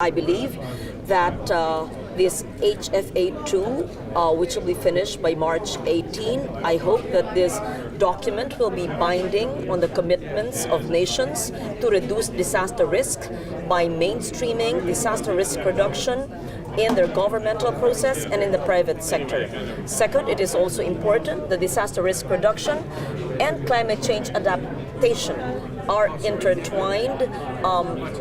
I believe that this HFA2, which will be finished by March 18, I hope that this document will be binding on the commitments of nations to reduce disaster risk by mainstreaming disaster risk reduction in their governmental process and in the private sector. Second, it is also important that disaster risk reduction and climate change adaptation are intertwined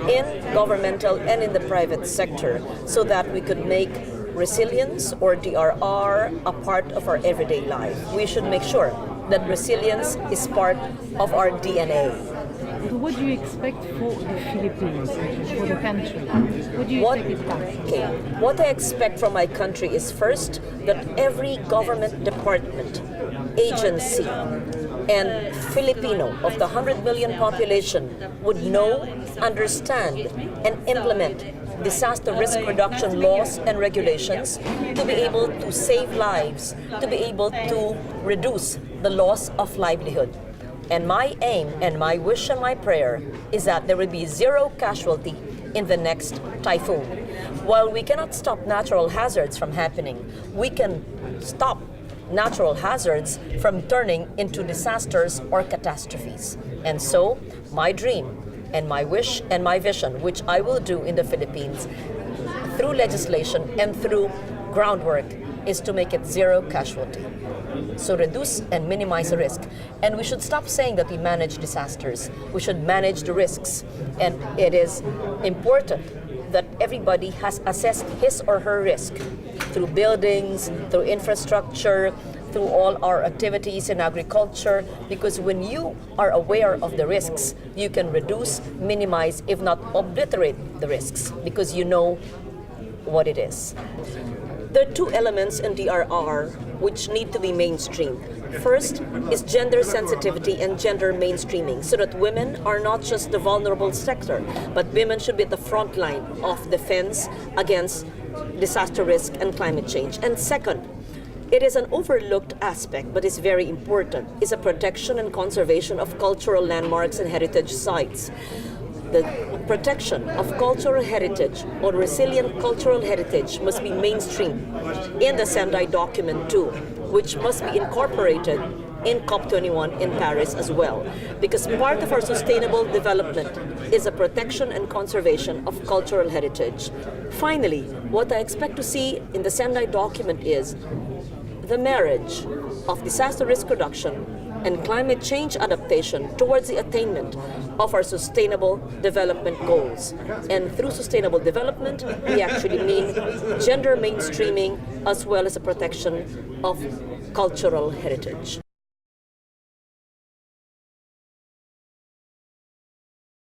in governmental and in the private sector so that we could make resilience or DRR a part of our everyday life. We should make sure that resilience is part of our DNA. So what do you expect for the Philippines, for the country? What do you expect it to Okay, what I expect from my country is first that every government department, agency, and Filipino of the 100 million population would know, understand, and implement disaster risk reduction laws and regulations to be able to save lives, to be able to reduce the loss of livelihood. And my aim and my wish and my prayer is that there will be zero casualty in the next typhoon. While we cannot stop natural hazards from happening, we can stop natural hazards from turning into disasters or catastrophes. And so, my dream and my wish and my vision, which I will do in the Philippines through legislation and through groundwork, is to make it zero casualty. So reduce and minimize the risk. And we should stop saying that we manage disasters. We should manage the risks. And it is important that everybody has assessed his or her risk through buildings, through infrastructure, through all our activities in agriculture, because when you are aware of the risks, you can reduce, minimize, if not obliterate the risks, because you know what it is. There are two elements in DRR which need to be mainstreamed. First is gender sensitivity and gender mainstreaming, so that women are not just the vulnerable sector, but women should be at the front line of defense against disaster risk and climate change. And second, it is an overlooked aspect, but is very important, is a protection and conservation of cultural landmarks and heritage sites. The protection of cultural heritage or resilient cultural heritage must be mainstreamed in the Sendai document too, which must be incorporated in COP21 in Paris as well, because part of our sustainable development is a protection and conservation of cultural heritage. Finally, what I expect to see in the Sendai document is the marriage of disaster risk reduction and climate change adaptation towards the attainment of our sustainable development goals. And through sustainable development, we actually mean gender mainstreaming as well as the protection of cultural heritage.